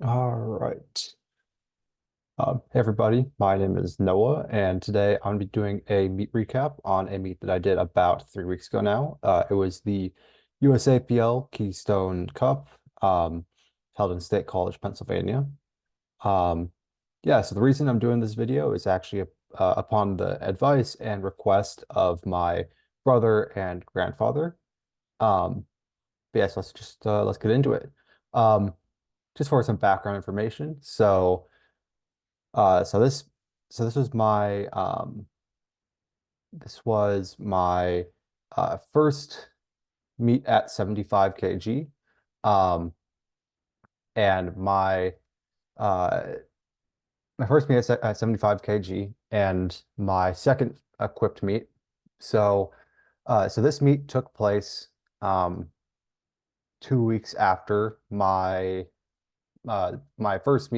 All right. Hey everybody, my name is Noah, and today I'm going to be doing a meet recap on a meet that I did about 3 weeks ago now. It was the USAPL Keystone Cup, held in State College, Pennsylvania. Um, yeah, so the reason I'm doing this video is actually upon the advice and request of my brother and grandfather. Um, but yes, let's get into it. Um, just for some background information, Uh, so this so this was my first meet at 75 kg. Um, and uh my first meet at 75 kg and my second equipped meet. So this meet took place 2 weeks after my first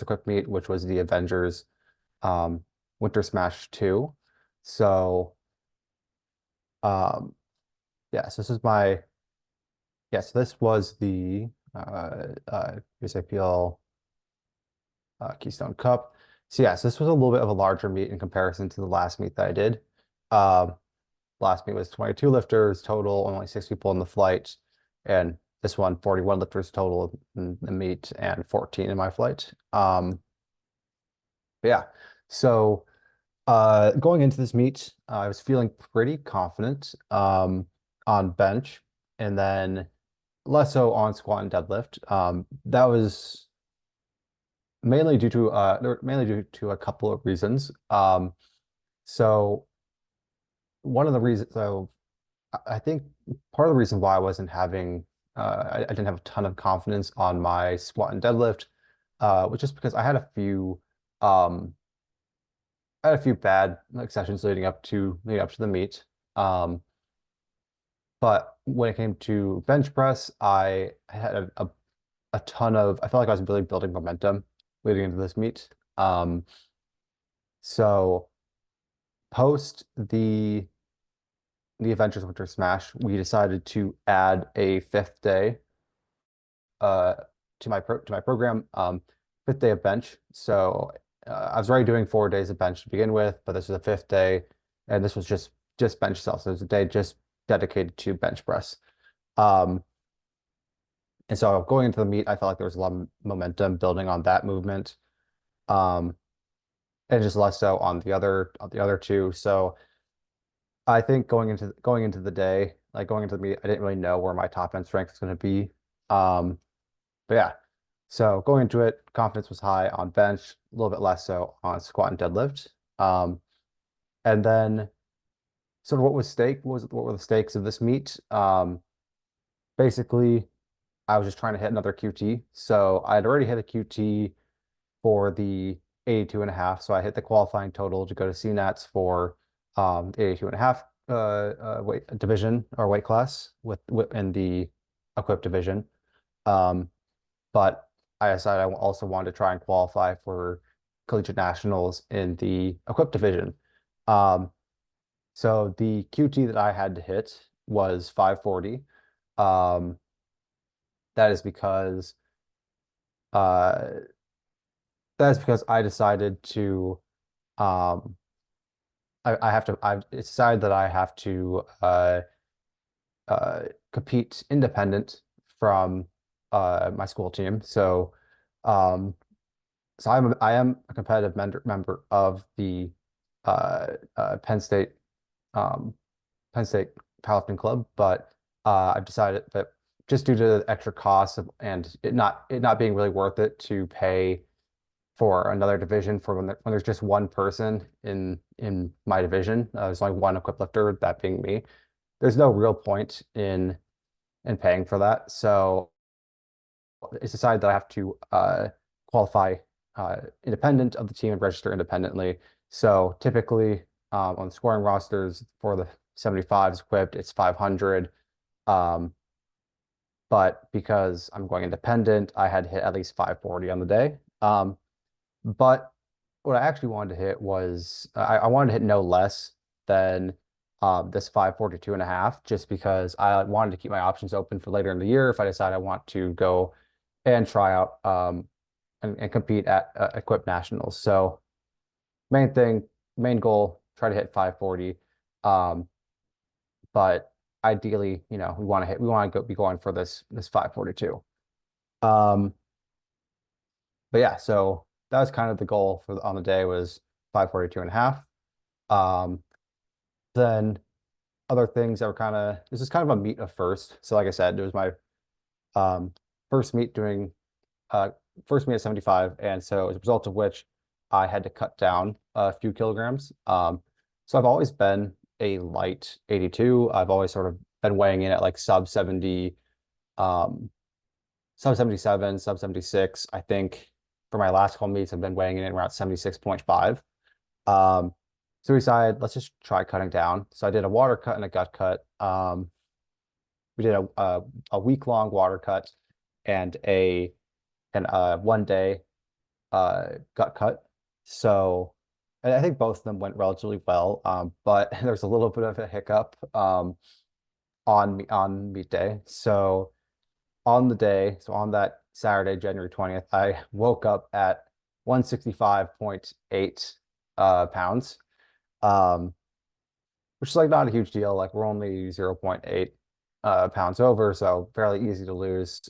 equipped meet, which was the Avengers um Winter Smash 2. So Um, yeah, so this is my, yes, this was the USAPL Keystone Cup. So yes, this was a little bit of a larger meet in comparison to the last meet that I did. Um, Last meet was 22 lifters total, only 6 people in the flight, and this one 41 lifters total in the meet and 14 in my flight. But yeah, so going into this meet, I was feeling pretty confident on bench, and then less so on squat and deadlift. That was mainly due to a couple of reasons. So one of the reasons, so I think part of the reason why I wasn't having, I didn't have a ton of confidence on my squat and deadlift, was just because um, I had a few bad like sessions leading up to the meet. Um, but when it came to bench press, I had a ton of, I felt like I was really building momentum leading into this meet. So post the Adventures Winter Smash, we decided to add a fifth day uh to my program, fifth day of bench. So I was already doing 4 days of bench to begin with, but this was the fifth day, and this was just bench itself. So it was a day just dedicated to bench press. Um, and so going into the meet, I felt like there was a lot of momentum building on that movement. Um, and just less so on the other two. So I think going into the day, like going into the meet, I didn't really know where my top end strength was going to be. Um, but yeah, so going into it, confidence was high on bench, a little bit less so on squat and deadlift. Um, and then sort of what were the stakes of this meet? Basically, I was just trying to hit another QT. So I had already hit a QT for the 82 and a half. So I hit the qualifying total to go to CNATs for the 82 and a half weight division or weight class with in the equipped division. Um, but I decided I also wanted to try and qualify for collegiate nationals in the equipped division. Um, so the QT that I had to hit was 540. Um, that is because uh, that is because I decided to um, I've decided that I have to uh, compete independent from my school team. Um, I am a competitive member of the uh, uh, Penn State um, Penn State Powerlifting Club, but I've decided that just due to the extra costs and it not being really worth it to pay for another division for when there's just one person in my division. There's only one equipped lifter, that being me. There's no real point in paying for that. So it's decided that I have to qualify independent of the team and register independently. So typically on the scoring rosters for the 75s equipped, it's 500. Um, but because I'm going independent, I had to hit at least 540 on the day. But what I actually wanted to hit was I wanted to hit no less than this 542 and a half, just because I wanted to keep my options open for later in the year if I decide I want to go and try out and compete at equipped nationals. So main thing, main goal, try to hit 540. Um, but ideally, we want to go be going for this 542. Um, but yeah, so that was kind of the goal on the day was 542 and a half. Um, then other things that were this is kind of a meet of first. So like I said, it was my um first meet doing uh first meet at 75, and so as a result of which I had to cut down a few kilograms. So I've always been a light 82. I've always sort of been weighing in at like sub 70, um, sub 77, sub 76. I think for my last couple meets, I've been weighing in at around 76.5. Um, so we decided let's just try cutting down. So I did a water cut and a gut cut. We did a week long water cut and a and 1 day gut cut. So and I think both of them went relatively well. But there's a little bit of a hiccup on meet day. So on the day, so on that Saturday, January 20th, I woke up at 165.8 pounds. Um, which is like not a huge deal. Like we're only 0.8 pounds over, so fairly easy to lose.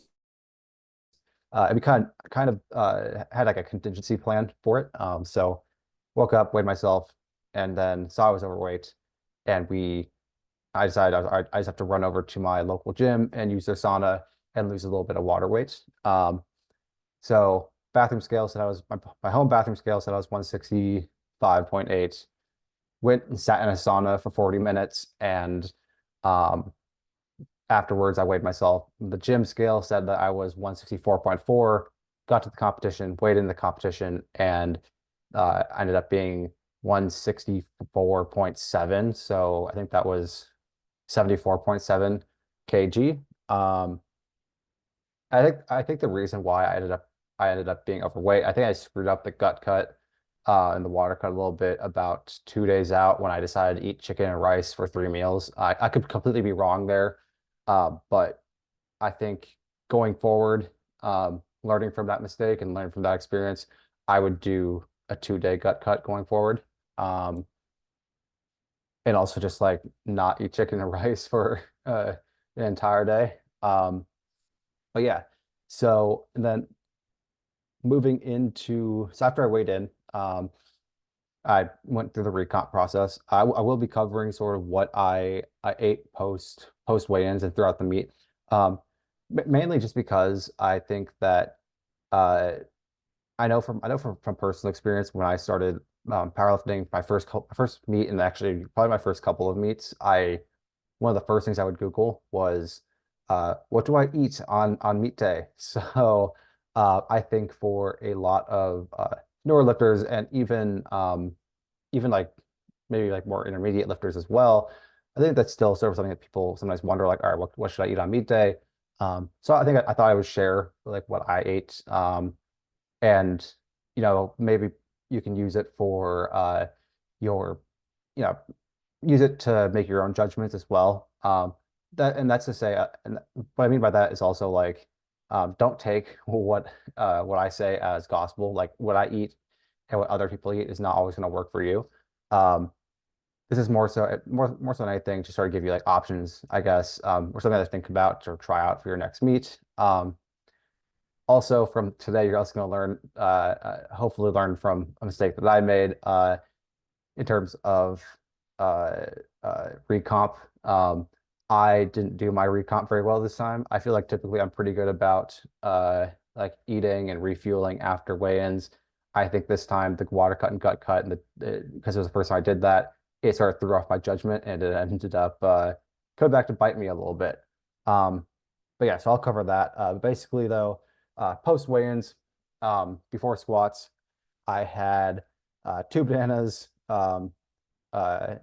And we kind of had like a contingency plan for it. So woke up, weighed myself, and then saw I was overweight, and I decided I just have to run over to my local gym and use their sauna and lose a little bit of water weight. So bathroom scale said my home bathroom scale said I was 165.8. Went and sat in a sauna for 40 minutes, and um, afterwards I weighed myself. The gym scale said that I was 164.4. Got to the competition, weighed in the competition, and I ended up being 164.7. So I think that was 74.7 kg. I think the reason why I ended up being overweight, I think I screwed up the gut cut and the water cut a little bit about 2 days out when I decided to eat chicken and rice for 3 meals. I could completely be wrong there, but I think going forward, learning from that mistake and learning from that experience, I would do a 2 day gut cut going forward. Um, and also just like not eat chicken and rice for an entire day. But yeah, so and then moving into so after I weighed in, I went through the recomp process. I will be covering sort of what I ate post weigh-ins and throughout the meet. Mainly just because I think that uh, I know from personal experience when I started powerlifting, my first meet and actually probably my first couple of meets, I one of the first things I would Google was what do I eat on meet day? So I think for a lot of newer lifters and even like maybe like more intermediate lifters as well, I think that's still sort of something that people sometimes wonder like, all right, what should I eat on meet day? So I think I thought I would share like what I ate, and maybe you can use it for your you know use it to make your own judgments as well. That's to say, and what I mean by that is also like, don't take what I say as gospel. Like what I eat and what other people eat is not always going to work for you. Um, this is more so than anything to sort of give you like options, I guess, or something to think about or try out for your next meet. Also from today, you're also going to learn, hopefully learn from a mistake that I made. In terms of uh, recomp. I didn't do my recomp very well this time. I feel like typically I'm pretty good about like eating and refueling after weigh-ins. I think this time the water cut and gut cut, and because it was the first time I did that, it sort of threw off my judgment, and it ended up coming back to bite me a little bit. Um, but yeah, so I'll cover that. Basically, though, post weigh-ins, before squats, I had 2 bananas, uh,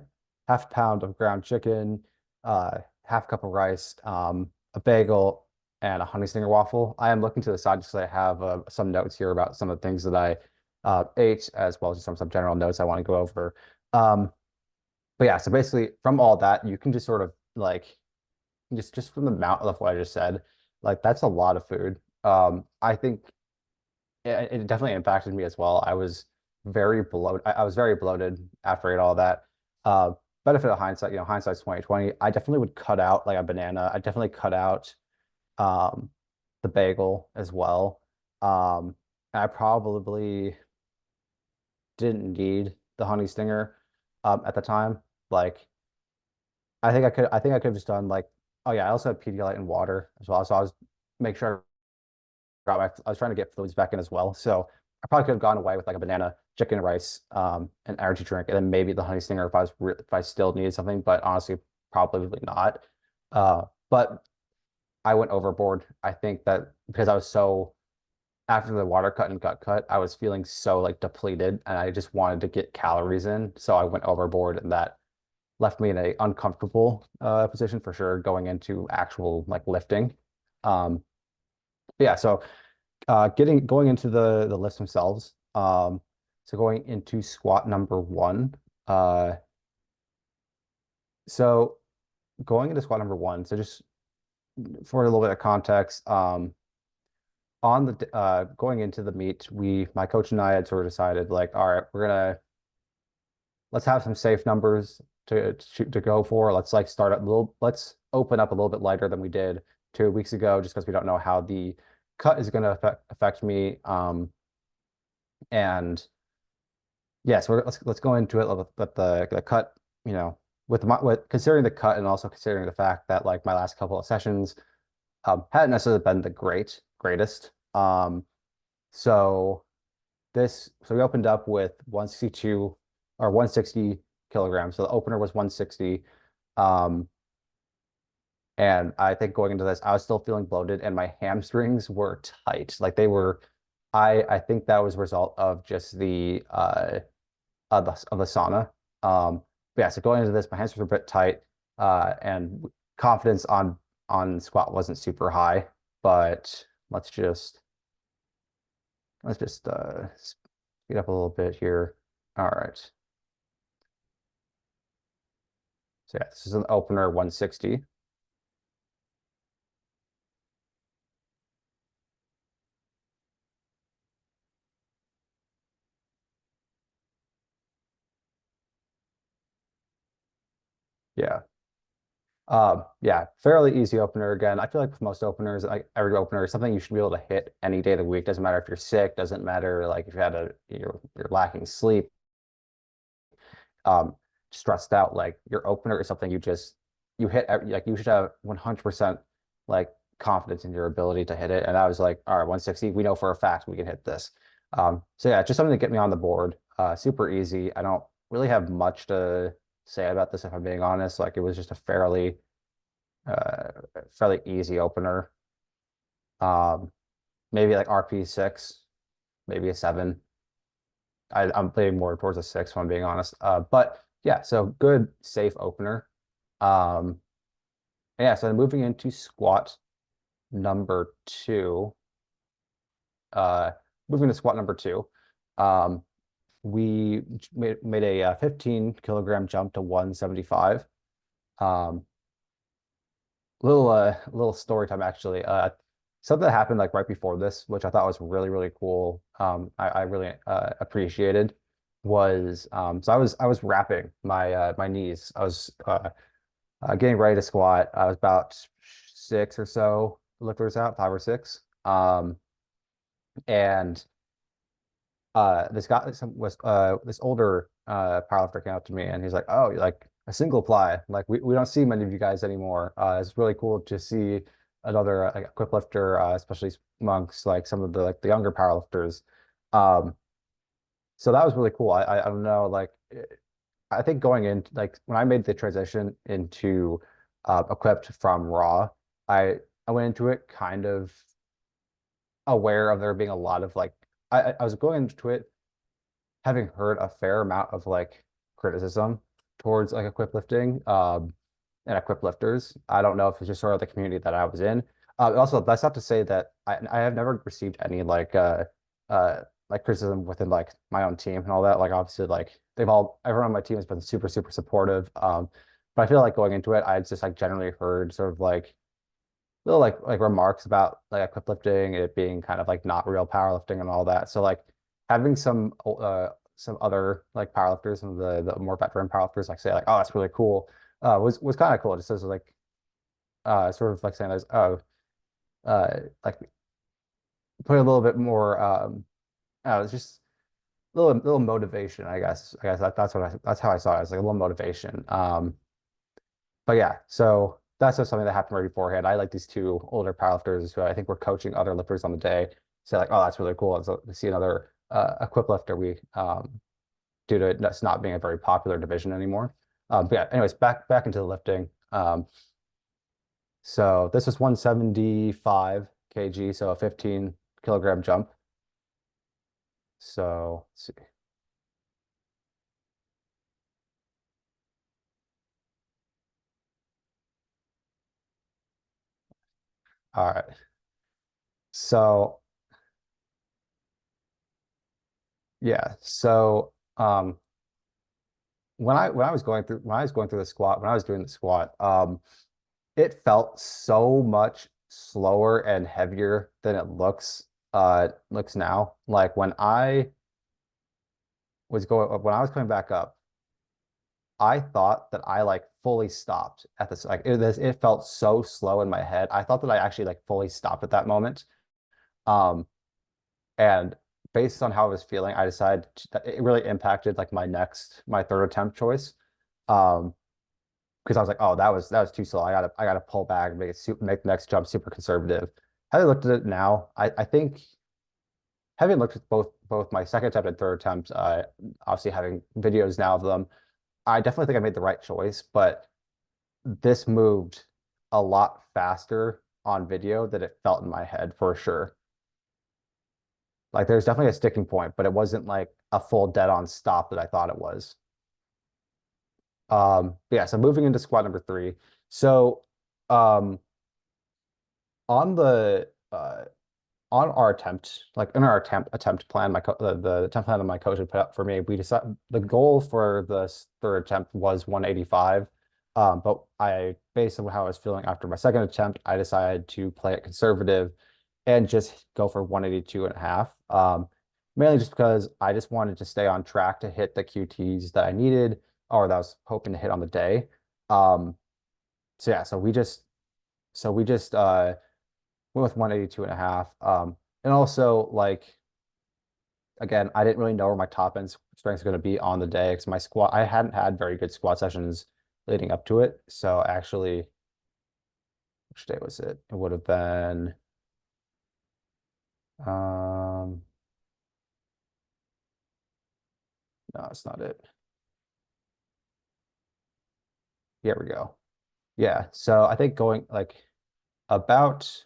half a pound of ground chicken, half cup of rice, a bagel, and a honey stinger waffle. I am looking to the side just because I have some notes here about some of the things that I ate, as well as some general notes I want to go over. Um, but yeah, so basically from all that, you can just sort of like just from the amount of what I just said, like that's a lot of food. I think it definitely impacted me as well. I was very bloated. I was very bloated after I ate all that. Uh, Benefit of hindsight, hindsight's 2020. I definitely would cut out like a banana. I definitely cut out um, the bagel as well. I probably didn't need the honey stinger at the time. Like I think I could have just done like, oh yeah, I also had Pedialyte and water as well. So I was make sure I was trying to get fluids back in as well. So I probably could have gone away with like a banana, chicken, rice, an energy drink, and then maybe the honey stinger if I still needed something. But honestly, probably not. But I went overboard. I think that because I was so after the water cut and gut cut, I was feeling so like depleted, and I just wanted to get calories in. So I went overboard, and that left me in a uncomfortable position for sure going into actual like lifting. Um, yeah, so getting going into the lifts themselves. So going into squat number one. Uh, so going into squat number one. So just for a little bit of context, on the going into the meet, my coach and I had sort of decided like, all right, let's have some safe numbers to go for. Let's like start a little. Let's open up a little bit lighter than we did 2 weeks ago, just because we don't know how the cut is going to affect me. And yeah, so let's go into it with the cut. You know, with considering the cut and also considering the fact that like my last couple of sessions hadn't necessarily been the greatest. So so we opened up with 162 or 160 kilograms. So the opener was 160. Um, and I think going into this, I was still feeling bloated and my hamstrings were tight. Like they were, I think that was a result of just the sauna. But yeah, so going into this, my hamstrings were a bit tight, and confidence on squat wasn't super high. But let's just speed up a little bit here. All right. So yeah, this is an opener 160. Yeah. Yeah, fairly easy opener again. I feel like with most openers, like every opener is something you should be able to hit any day of the week. Doesn't matter if you're sick, doesn't matter like if you're lacking sleep, um, stressed out. Like your opener is something you hit like you should have 100% like confidence in your ability to hit it. And I was like, all right, 160, we know for a fact we can hit this. So yeah, just something to get me on the board. Super easy. I don't really have much to say about this if I'm being honest. Like it was just a uh, fairly easy opener. Um, Maybe like RP6, maybe a 7. I'm playing more towards a 6 if I'm being honest. But yeah, so good, safe opener. Um, yeah, so moving into squat number two. Uh, Moving to squat number two, um, we made a 15 kilogram jump to 175. Um, little story time actually. Something that happened like right before this, which I thought was really cool. I really appreciated was so I was wrapping my knees. I was getting ready to squat. I was about six or so lifters out, 5 or 6. And this guy was this older powerlifter came up to me and he's like, "Oh, you're like a single ply. Like we don't see many of you guys anymore. It's really cool to see another like equip lifter, especially amongst like some of the like the younger powerlifters." Um, so that was really cool. I don't know, like I think going in like when I made the transition into equipped from raw, I went into it kind of aware of there being a lot of like I was going into it having heard a fair amount of like criticism towards like equip lifting and equip lifters. I don't know if it's just sort of the community that I was in. Also, that's not to say that I have never received any like criticism within like my own team and all that. Like obviously like everyone on my team has been super supportive. But I feel like going into it, I just like generally heard sort of little like remarks about like equip lifting, it being kind of like not real powerlifting and all that. So like having some other like powerlifters and the more veteran powerlifters like say like, oh, that's really cool, was kind of cool. Just as like sort of like saying there's like put a little bit more it's just little motivation, I guess. That's how I saw it. It's like a little motivation. But yeah, so that's just something that happened right beforehand. I like these two older powerlifters who I think were coaching other lifters on the day. Say like, oh, that's really cool. And so to see another equip lifter, we due to that's not being a very popular division anymore. But yeah, anyways, back into the lifting. So this was 175 kg, so a 15 kilogram jump. So let's see. All right. So yeah, so when I was doing the squat, it felt so much slower and heavier than it looks now. Like when I was coming back up, I thought that I like fully stopped at this like it felt so slow in my head. I thought that I actually like fully stopped at that moment. Um and based on how I was feeling, I decided that it really impacted like my third attempt choice. Um because I was like, oh, that was too slow. I gotta pull back and make the next jump super conservative. Having looked at it now, I think having looked at both my second attempt and third attempt, obviously having videos now of them, I definitely think I made the right choice, but this moved a lot faster on video than it felt in my head for sure. Like there's definitely a sticking point, but it wasn't like a full dead on stop that I thought it was. Yeah, so moving into squat number three. So um on the on our attempt, like in our attempt plan, the attempt plan that my coach had put up for me, we decided the goal for the third attempt was 185. But based on how I was feeling after my second attempt, I decided to play it conservative and just go for 182 and a half. Mainly just because I just wanted to stay on track to hit the QTs that I needed or that I was hoping to hit on the day. Um, so yeah, so we just went with 182 and a half. And also like again, I didn't really know where my top end strength is going to be on the day because I hadn't had very good squat sessions leading up to it. So actually, which day was it? It would have been um no, it's not it. Here we go. Yeah. So I think going like about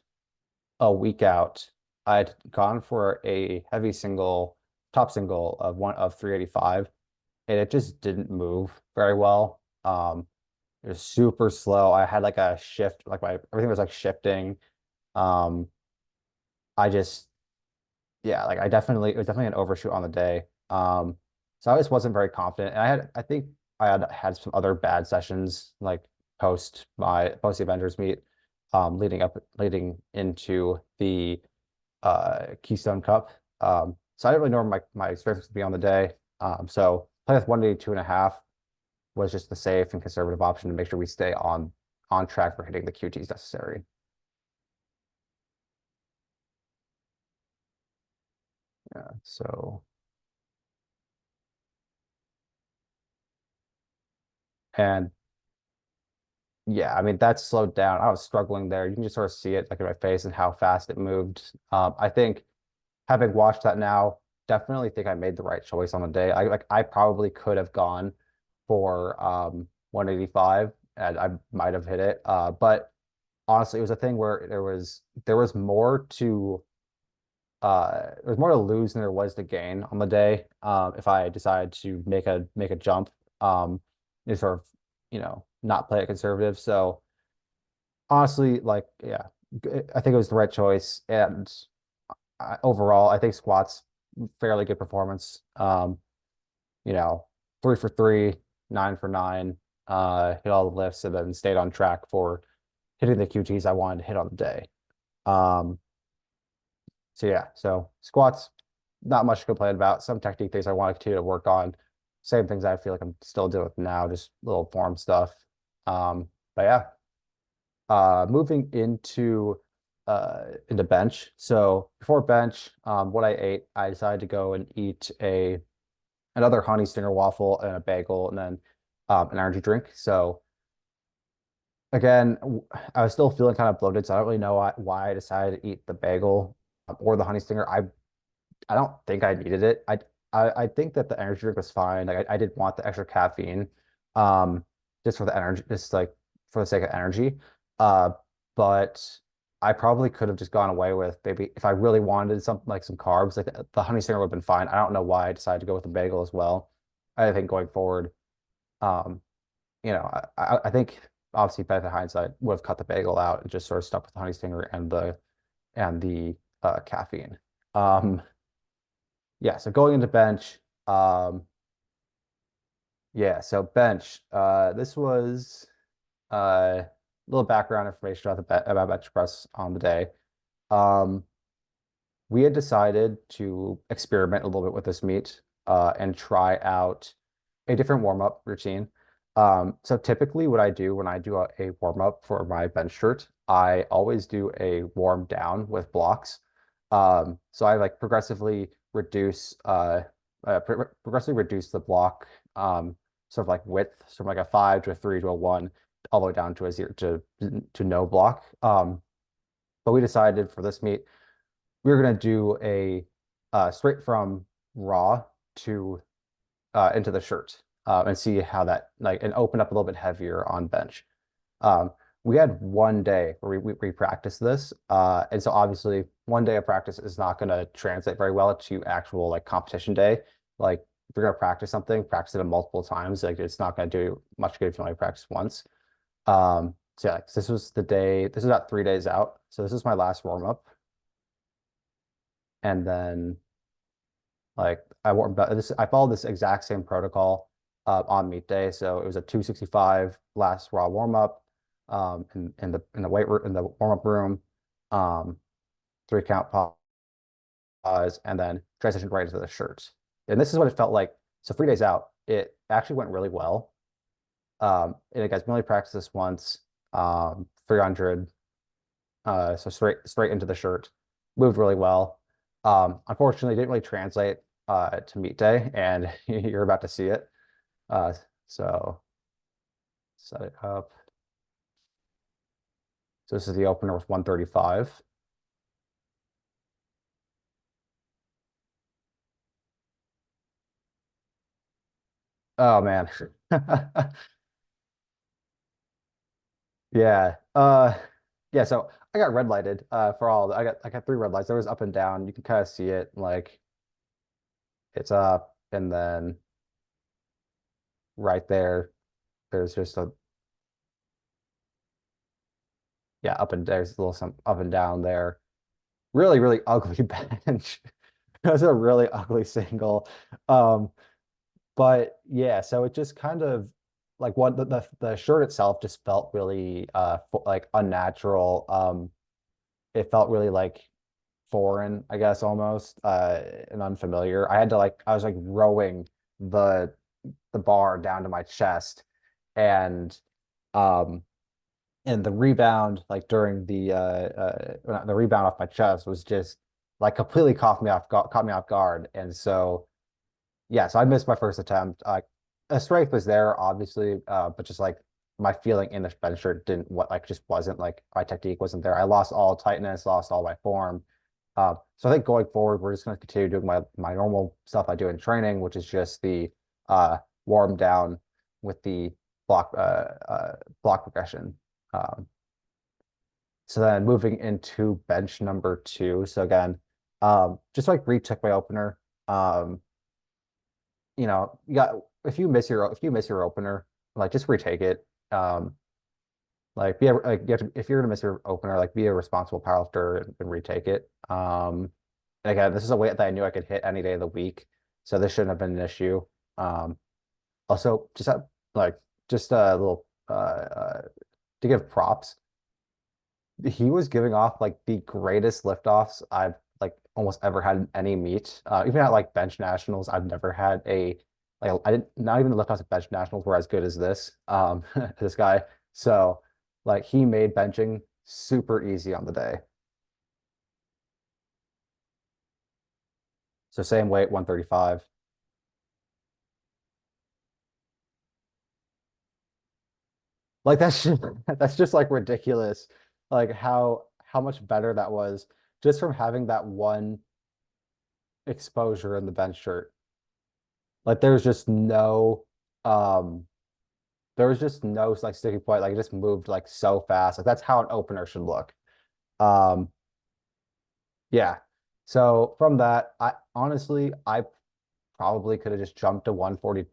a week out, I'd gone for a heavy top single of 385, and it just didn't move very well. It was super slow. I had like a shift, like my everything was like shifting. Um, I just yeah, like it was definitely an overshoot on the day. So I just wasn't very confident. And I think I had some other bad sessions like post the Avengers meet, leading into the Keystone Cup. So I didn't really know where my strength was to be on the day. So playing with 182 and a half was just the safe and conservative option to make sure we stay on track for hitting the QTs necessary. Yeah. So and yeah, I mean that slowed down. I was struggling there. You can just sort of see it like in my face and how fast it moved. I think having watched that now, definitely think I made the right choice on the day. I probably could have gone for 185 and I might have hit it. But honestly, it was a thing where there was more to there's more to lose than there was to gain on the day. If I decide to make a jump, you sort of, not play it conservative. So honestly, like, yeah, I think it was the right choice. And overall, I think squats fairly good performance. You know, 3 for 3, 9 for 9, hit all the lifts, and then stayed on track for hitting the QTs I wanted to hit on the day. Um, so yeah, so squats, not much to complain about. Some technique things I want to continue to work on. Same things I feel like I'm still doing now, just little form stuff. But yeah, moving into bench. So before bench, what I ate, I decided to go and eat a another honey stinger waffle and a bagel, and then an energy drink. So again, I was still feeling kind of bloated, so I don't really know why I decided to eat the bagel or the honey stinger. I don't think I needed it. I think that the energy drink was fine. Like I did want the extra caffeine, um, just for the energy, just like for the sake of energy. Uh, but I probably could have just gone away with maybe if I really wanted something like some carbs, like the honey stinger would have been fine. I don't know why I decided to go with the bagel as well. I think going forward, um, I think obviously benefit hindsight would have cut the bagel out and just sort of stuck with the honey stinger and the caffeine. Um, yeah, so going into bench, yeah, so bench. This was a little background information about bench press on the day. Um, we had decided to experiment a little bit with this meet and try out a different warm-up routine. So typically what I do when I do a warm-up for my bench shirt, I always do a warm down with blocks. So I like progressively reduce the block sort of like width from like a 5 to a 3 to a 1 all the way down to a 0 to no block. But we decided for this meet we were going to do a straight from raw to into the shirt and see how that like and open up a little bit heavier on bench. Um, we had one day where we practiced this, and so obviously one day of practice is not going to translate very well to actual like competition day. Like if you're going to practice something, practice it multiple times. Like it's not going to do much good if you only practice once. So yeah, this was the day. This is about 3 days out. So this is my last warm up, and then like I warmed up. I followed this exact same protocol on meet day. So it was a 265 last raw warm up in the weight room in the warm up room, um, 3 count pause, and then transition right into the shirt. And this is what it felt like. So 3 days out, it actually went really well. And guys, we only practiced this once, 300. So straight into the shirt, moved really well. Unfortunately, didn't really translate to meet day, and you're about to see it. Uh, so set it up. So this is the opener with 135. Oh man. Yeah. Yeah, so I got red lighted for all I got 3 red lights. There was up and down. You can kind of see it like it's up and then right there there's just a yeah, up and there's a little some up and down there. Really, really ugly bench. That's a really ugly single. Um, but yeah, so it just kind of like what the shirt itself just felt really like unnatural. It felt really like foreign, I guess almost and unfamiliar. I was like rowing the the bar down to my chest and um and the rebound like during the rebound off my chest was just like completely caught me off guard, and so yeah, so I missed my first attempt. A strength was there obviously, but just like my feeling in the bench shirt didn't what like just wasn't like my technique wasn't there. I lost all tightness, lost all my form. So I think going forward we're just going to continue doing my normal stuff I do in training, which is just the uh warm down with the block block progression. Um, so then moving into bench number 2. So again, just like retook my opener. You got if you miss your opener, like just retake it. Like be a, like you have to, if you're gonna miss your opener, like be a responsible powerlifter and retake it. And again, this is a weight that I knew I could hit any day of the week, so this shouldn't have been an issue. Also, just like just a little to give props. he was giving off like the greatest liftoffs I've like almost ever had in any meet. Even at like bench nationals, I've never had a like I didn't not even the liftoffs at bench nationals were as good as this this guy. So like he made benching super easy on the day. So same weight, 135. Like that's just, that's just like ridiculous. Like how much better that was just from having that one exposure in the bench shirt. Like there's just no um there was just no like sticking point. Like it just moved like so fast. Like that's how an opener should look. Um yeah. So from that, I honestly I probably could have just jumped to 140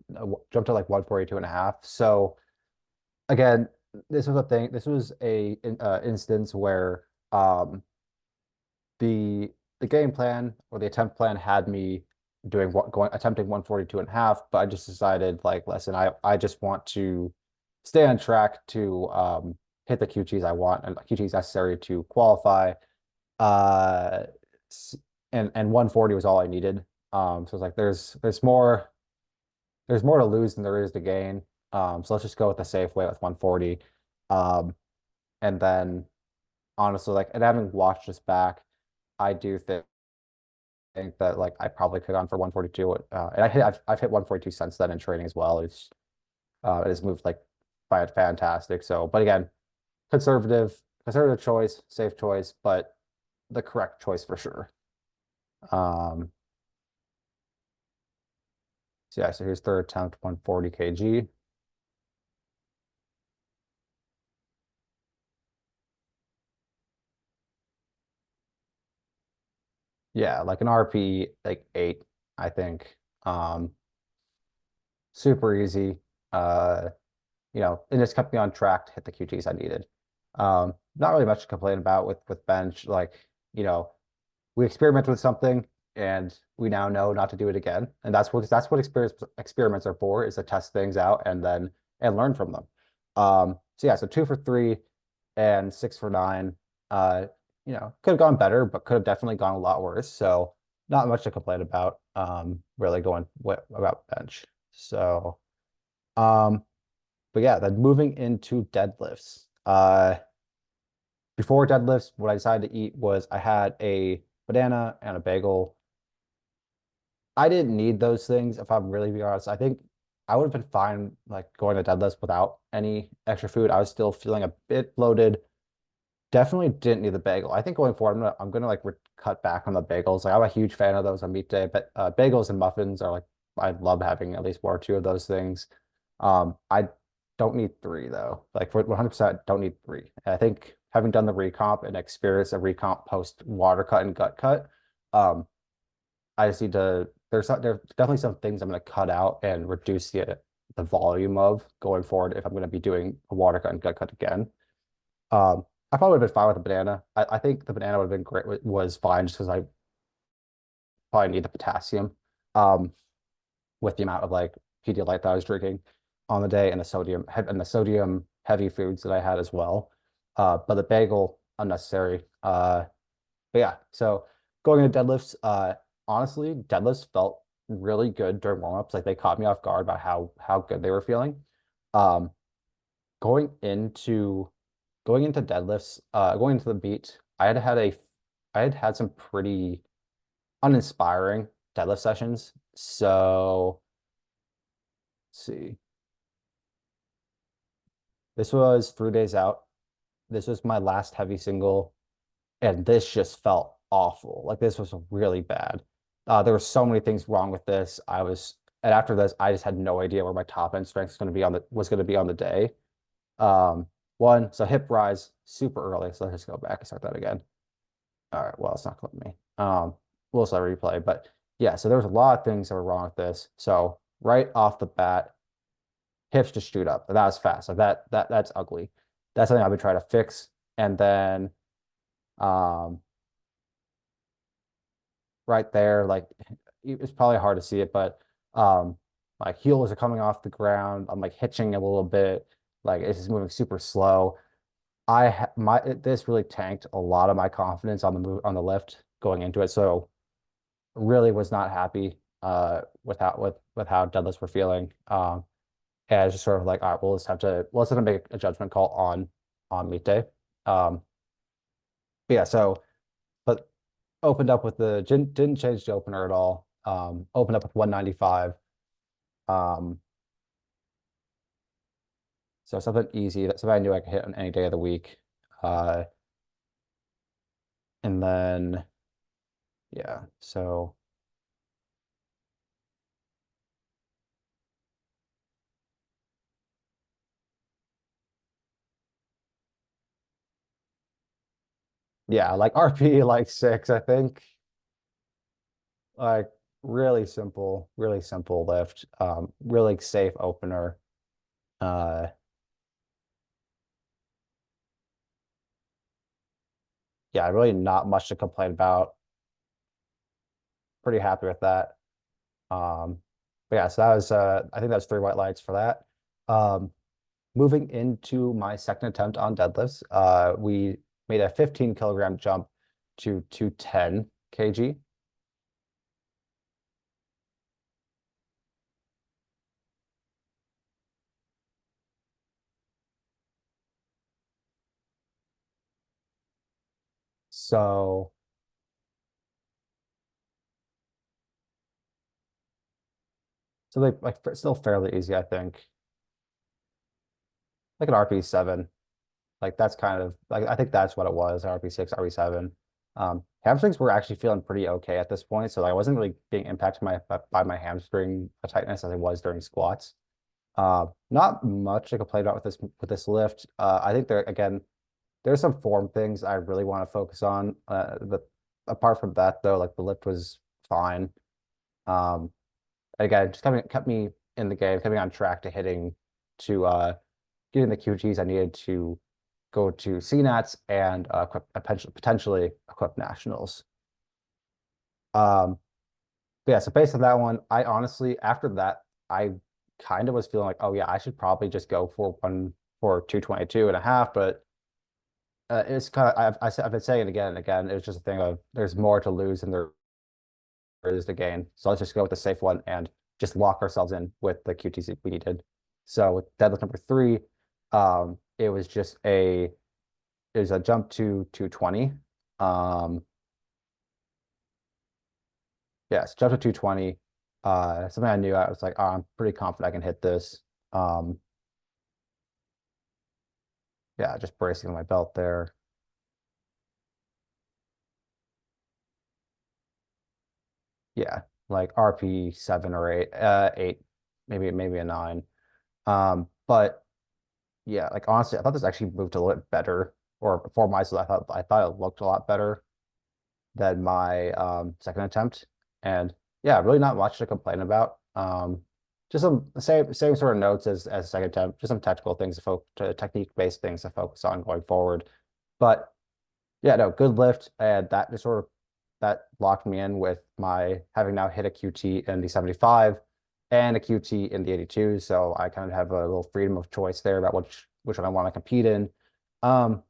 jumped to like 142 and a half. So again, this was a thing. This was a instance where the the game plan or the attempt plan had me doing what going attempting 142 and a half, but I just decided like, listen, I just want to stay on track to hit the QTs I want and QTs necessary to qualify. Uh, and 140 was all I needed. So it's like there's more to lose than there is to gain. So let's just go with the safe way with 140. Um, and then honestly, like, and having watched this back, I do think that like I probably could have gone for 142. And I've hit 142 since then in training as well. It has moved like by fantastic. So, but again, conservative choice, safe choice, but the correct choice for sure. Um, so yeah, so here's third attempt, 140 kg. Yeah, like an RP like 8, I think. Super easy. Uh, and it's kept me on track to hit the QTs I needed. Not really much to complain about with bench. Like, you know, we experimented with something and we now know not to do it again. And that's what experiments are for, is to test things out and then and learn from them. So yeah, so 2 for 3 and 6 for 9. Uh, could have gone better, but could have definitely gone a lot worse. So not much to complain about. Really going what about bench. So um, but yeah, then moving into deadlifts. Before deadlifts, what I decided to eat was I had a banana and a bagel. I didn't need those things, if I'm really being honest. I think I would have been fine like going to deadlifts without any extra food. I was still feeling a bit bloated. Definitely didn't need the bagel. I think going forward, I'm gonna like cut back on the bagels. Like I'm a huge fan of those on meat day, but bagels and muffins are like I love having at least one or two of those things. I don't need three though. Like for 100% don't need three. And I think having done the recomp and experienced a recomp post water cut and gut cut, um, I just need to. There's definitely some things I'm going to cut out and reduce the volume of going forward if I'm going to be doing a water cut and gut cut again. I probably would have been fine with the banana. I think the banana would have been great. Was fine just because I probably need the potassium. Um, with the amount of like Pedialyte that I was drinking on the day and the sodium heavy foods that I had as well. But the bagel unnecessary. But yeah, so going into deadlifts, honestly, deadlifts felt really good during warm-ups. Like they caught me off guard about how good they were feeling. Um, going into going into deadlifts, going into the beat, I had had some pretty uninspiring deadlift sessions. So let's see. This was 3 days out. This was my last heavy single, and this just felt awful. Like this was really bad. There were so many things wrong with this. And after this, I just had no idea where my top end strength was going to be on the day. Um, so hip rise super early. So let's just go back and start that again. All right, well, it's not going to let me. We'll start replay, but yeah. So there was a lot of things that were wrong with this. So right off the bat, hips just shoot up. And that was fast. Like that's ugly. That's something I've been trying to fix. And then um right there, like it's probably hard to see it, but my heels are coming off the ground. I'm like hitching a little bit, like it's just moving super slow. this really tanked a lot of my confidence on the move on the lift going into it. So really was not happy with how deadlifts were feeling. And it's just sort of like, all right, let's have to make a judgment call on meet day. But yeah, but opened up with didn't change the opener at all. Opened up with 195. Um, so something easy, that something I knew I could hit on any day of the week. Uh, and then yeah, so yeah, like RP like 6, I think. Like really simple lift. Really safe opener. Uh, yeah, really not much to complain about. Pretty happy with that. But yeah, so that was I think that's 3 white lights for that. Um, moving into my second attempt on deadlifts, we made a 15 kilogram jump to 210 kg. So still fairly easy, I think. Like an RP7. Like that's kind of like I think that's what it was, RP6, RP7. Hamstrings were actually feeling pretty okay at this point, so like, I wasn't really being impacted by my hamstring tightness as I was during squats. Not much to complain about with this lift. I think there's some form things I really want to focus on. But apart from that, though, like the lift was fine. Um, again, just kept me in the game, kept me on track to getting the QGs I needed to go to CNATs and potentially equip nationals. Um, but yeah, so based on that one, I honestly, after that, I kind of was feeling like, oh yeah, I should probably just go for 222 and a half, but it's kind of, I've been saying it again and again. It's just a thing of there's more to lose than there is to gain. So let's just go with the safe one and just lock ourselves in with the QTC we needed. So with deadlift number 3, it was just it was a jump to 220. Um, yes, jump to 220. Something I knew I was like, oh, I'm pretty confident I can hit this. Um, yeah, just bracing my belt there. Yeah, like RP 7 or 8, 8, maybe a 9. But yeah, like honestly, I thought this actually moved a little bit better, or for myself, I thought it looked a lot better than my second attempt. And yeah, really not much to complain about. Just some same sort of notes as second attempt, just some technical things to technique based things to focus on going forward. But yeah, no, good lift, and that just sort of that locked me in with my having now hit a QT in the 75 and a QT in the 82. So I kind of have a little freedom of choice there about which one I want to compete in. Um,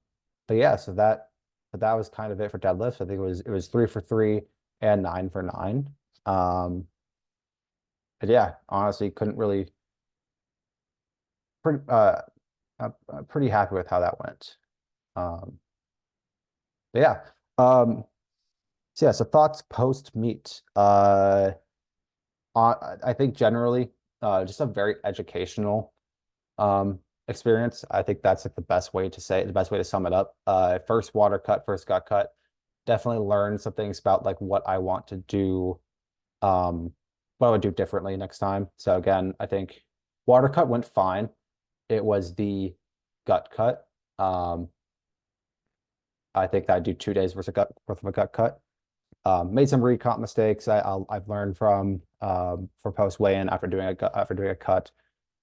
but yeah, but that was kind of it for deadlifts. I think it was 3 for 3 and 9 for 9. Um, but yeah, honestly, couldn't really pretty pretty happy with how that went. Um, but yeah. So yeah, so thoughts post meet. I think generally, just a very educational experience. I think that's like the best way to sum it up. First water cut, first gut cut. Definitely learned some things about like what I want to do, um, what I would do differently next time. So again, I think water cut went fine. It was the gut cut. Um, I think I'd do 2 days worth of a gut cut. Made some recomp mistakes I've learned from post weigh-in after doing a cut.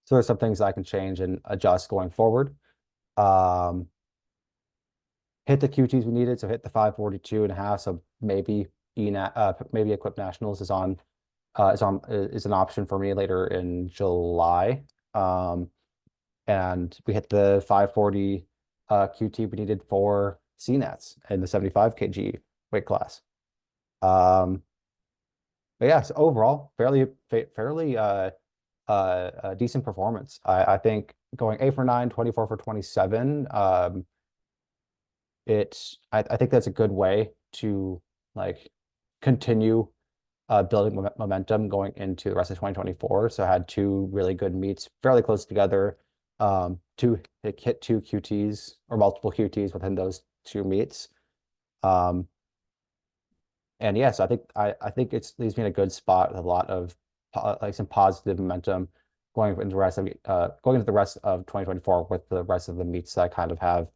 So there's some things I can change and adjust going forward. Um, hit the QTs we needed, so hit the 542 and a half. So maybe Equip Nationals is an option for me later in July. Um, and we hit the 540 QT we needed for CNATs in the 75 kg weight class. Um, but yeah, so overall, fairly decent performance. I think going 8 for 9, 24 for 27. I think that's a good way to like continue building momentum going into the rest of 2024. So I had two really good meets fairly close together. Two hit two QTs or multiple QTs within those two meets. Um, and yeah, so I think it's leaves me in a good spot with a lot of like some positive momentum going into the rest of 2024 with the rest of the meets that I kind of have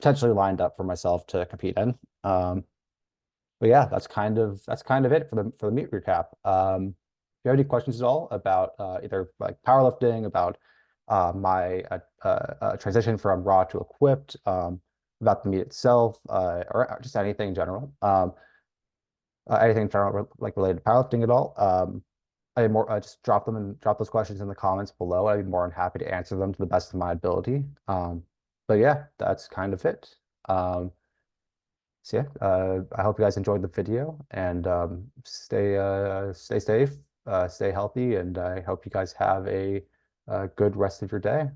potentially lined up for myself to compete in. But yeah, that's kind of it for the meet recap. If you have any questions at all about either like powerlifting, about my transition from raw to equipped, about the meet itself, or just anything in general, anything in general like related to powerlifting at all, I more just drop those questions in the comments below. I'd be more than happy to answer them to the best of my ability. But yeah, that's kind of it. So yeah, I hope you guys enjoyed the video and stay safe, stay healthy, and I hope you guys have a good rest of your day.